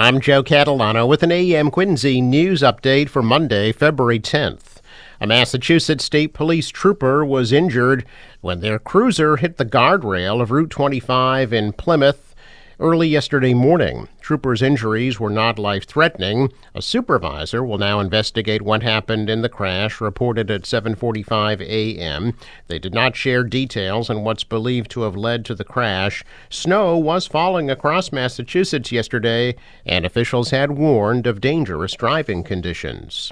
I'm Joe Catalano with an AM Quincy news update for Monday, February 10th. A Massachusetts State Police trooper was injured when their cruiser hit the guardrail of Route 25 in Plymouth early yesterday morning. Troopers' injuries were not life-threatening. A supervisor will now investigate what happened in the crash, reported at 7:45 a.m. They did not share details on what's believed to have led to the crash. Snow was falling across Massachusetts yesterday, and officials had warned of dangerous driving conditions.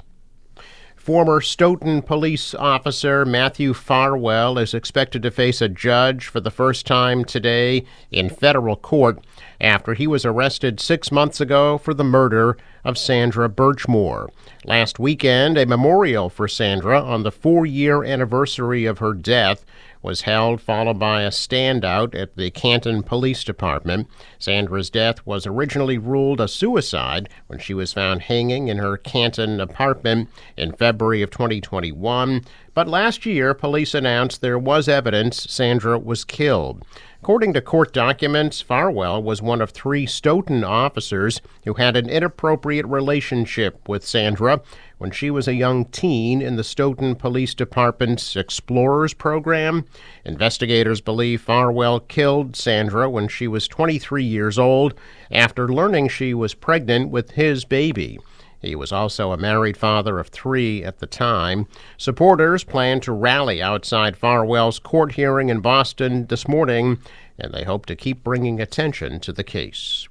Former Stoughton police officer Matthew Farwell is expected to face a judge for the first time today in federal court after he was arrested 6 months ago for the murder of Sandra Birchmore. Last weekend, a memorial for Sandra on the 4-year anniversary of her death was held, followed by a standout at the Canton Police Department. Sandra's death was originally ruled a suicide when she was found hanging in her Canton apartment in February of 2021. But last year, police announced there was evidence Sandra was killed. According to court documents, Farwell was one of 3 Stoughton officers who had an inappropriate relationship with Sandra when she was a young teen in the Stoughton Police Department's Explorers program. Investigators believe Farwell killed Sandra when she was 23 years old after learning she was pregnant with his baby. He was also a married father of 3 at the time. Supporters plan to rally outside Farwell's court hearing in Boston this morning, and they hope to keep bringing attention to the case.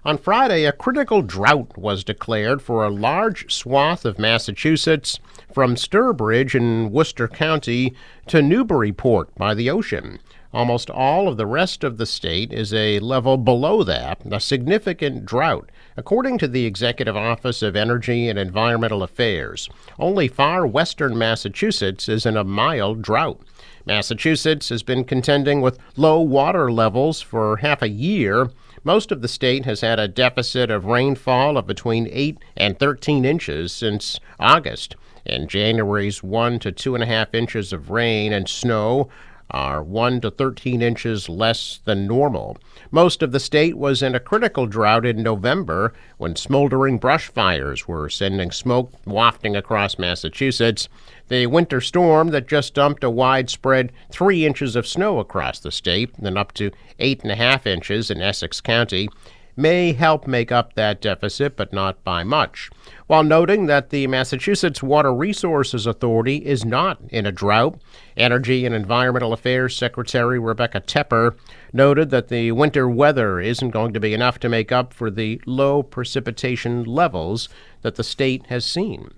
On Friday, a critical drought was declared for a large swath of Massachusetts from Sturbridge in Worcester County to Newburyport by the ocean. Almost all of the rest of the state is a level below that, a significant drought, according to the Executive Office of Energy and Environmental Affairs. Only far western Massachusetts is in a mild drought. Massachusetts has been contending with low water levels for half a year. Most of the state has had a deficit of rainfall of between 8 and 13 inches since August, and January's 1 to 2.5 inches of rain and snow are 1 to 13 inches less than normal. Most of the state was in a critical drought in November when smoldering brush fires were sending smoke wafting across Massachusetts. The winter storm that just dumped a widespread 3 inches of snow across the state and up to 8.5 inches in Essex County may help make up that deficit, but not by much. While noting that the Massachusetts Water Resources Authority is not in a drought, Energy and Environmental Affairs Secretary Rebecca Tepper noted that the winter weather isn't going to be enough to make up for the low precipitation levels that the state has seen.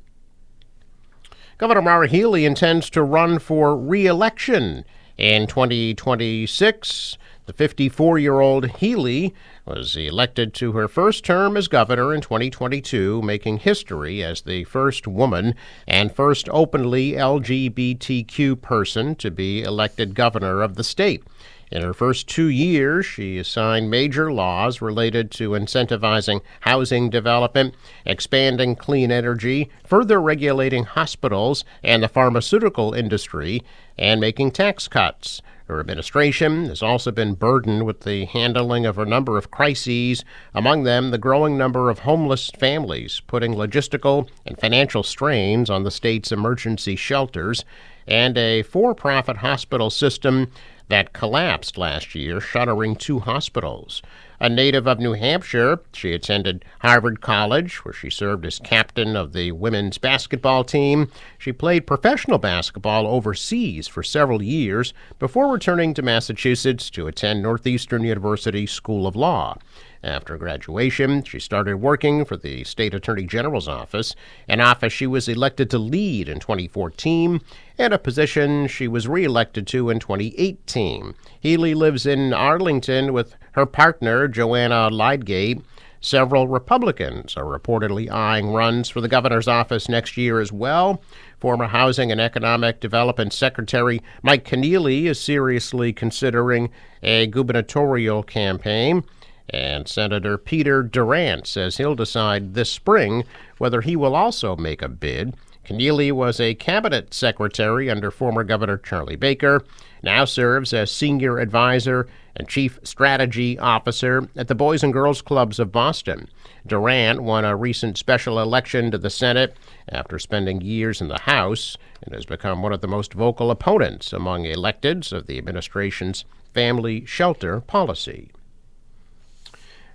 Governor Maura Healey intends to run for re-election in 2026. The 54-year-old Healey was elected to her first term as governor in 2022, making history as the first woman and first openly LGBTQ person to be elected governor of the state. In her first 2 years, she signed major laws related to incentivizing housing development, expanding clean energy, further regulating hospitals and the pharmaceutical industry, and making tax cuts. Her administration has also been burdened with the handling of a number of crises, among them the growing number of homeless families, putting logistical and financial strains on the state's emergency shelters, and a for-profit hospital system that collapsed last year, shuttering 2 hospitals. A native of New Hampshire, she attended Harvard College, where she served as captain of the women's basketball team. She played professional basketball overseas for several years before returning to Massachusetts to attend Northeastern University School of Law. After graduation, she started working for the State Attorney General's office, an office she was elected to lead in 2014, and a position she was reelected to in 2018. Healey lives in Arlington with her partner, Joanna Lydgate. Several Republicans are reportedly eyeing runs for the governor's office next year as well. Former Housing and Economic Development Secretary Mike Keneally is seriously considering a gubernatorial campaign. And Senator Peter Durant says he'll decide this spring whether he will also make a bid. Keneally was a cabinet secretary under former Governor Charlie Baker, now serves as senior advisor and Chief Strategy Officer at the Boys and Girls Clubs of Boston. Durant won a recent special election to the Senate after spending years in the House and has become one of the most vocal opponents among electeds of the administration's family shelter policy.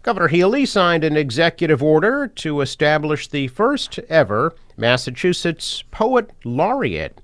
Governor Healey signed an executive order to establish the first ever Massachusetts Poet Laureate.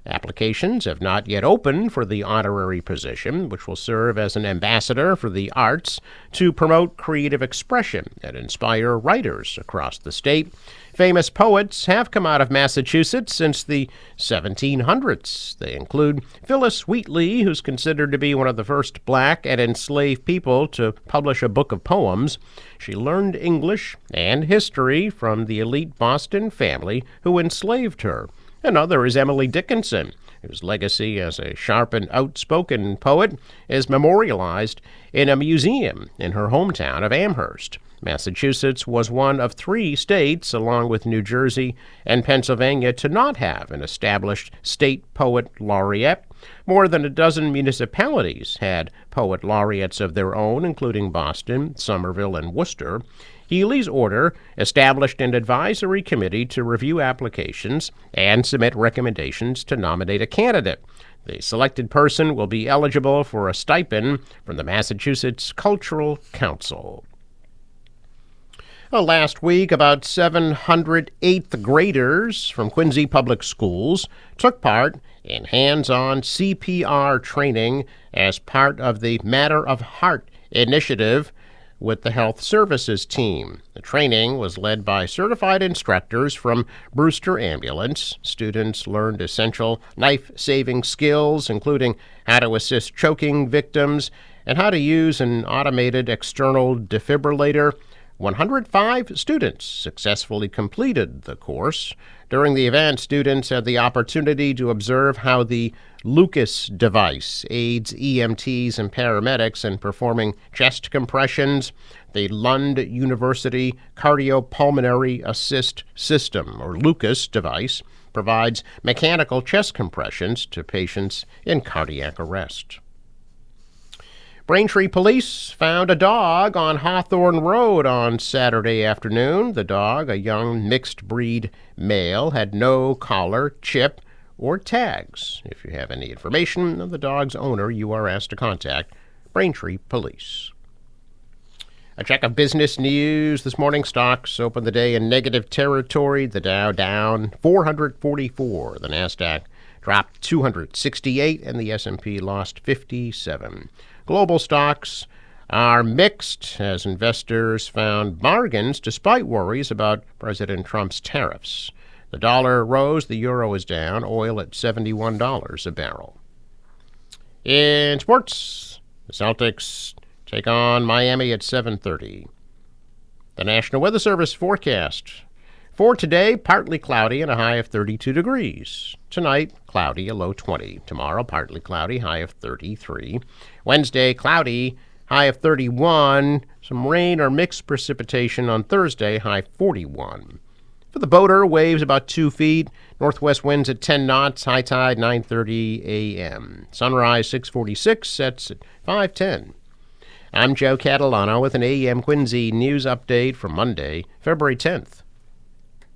Applications have not yet opened for the honorary position, which will serve as an ambassador for the arts to promote creative expression and inspire writers across the state. Famous poets have come out of Massachusetts since the 1700s. They include Phyllis Wheatley, who's considered to be one of the first black and enslaved people to publish a book of poems. She learned English and history from the elite Boston family who enslaved her. Another is Emily Dickinson, whose legacy as a sharp and outspoken poet is memorialized in a museum in her hometown of Amherst. Massachusetts was one of 3 states, along with New Jersey and Pennsylvania, to not have an established state poet laureate. More than a dozen municipalities had poet laureates of their own, including Boston, Somerville, and Worcester. Healey's order established an advisory committee to review applications and submit recommendations to nominate a candidate. The selected person will be eligible for a stipend from the Massachusetts Cultural Council. Last week, about 700 8th graders from Quincy Public Schools took part in hands-on CPR training as part of the Matter of Heart initiative with the Health Services team. The training was led by certified instructors from Brewster Ambulance. Students learned essential life-saving skills, including how to assist choking victims and how to use an automated external defibrillator. 105 students successfully completed the course. During the event, students had the opportunity to observe how the Lucas device aids EMTs and paramedics in performing chest compressions. The Lund University Cardiopulmonary Assist System, or Lucas device, provides mechanical chest compressions to patients in cardiac arrest. Braintree police found a dog on Hawthorne Road on Saturday afternoon. The dog, a young mixed-breed male, had no collar, chip, or tags. If you have any information of the dog's owner, you are asked to contact Braintree Police. A check of business news this morning. Stocks opened the day in negative territory. The Dow down 444. The Nasdaq dropped 268, and the S&P lost 57. Global stocks are mixed as investors found bargains despite worries about President Trump's tariffs. The dollar rose, the euro is down, oil at $71 a barrel. In sports, the Celtics take on Miami at 7:30. The National Weather Service forecast. For today, partly cloudy and a high of 32 degrees. Tonight, cloudy, a low 20. Tomorrow, partly cloudy, high of 33. Wednesday, cloudy, high of 31. Some rain or mixed precipitation on Thursday, high 41. For the boater, waves about 2 feet. Northwest winds at 10 knots, high tide 9:30 a.m. Sunrise 6:46, sets at 5:10. I'm Joe Catalano with an AM Quincy news update for Monday, February 10th.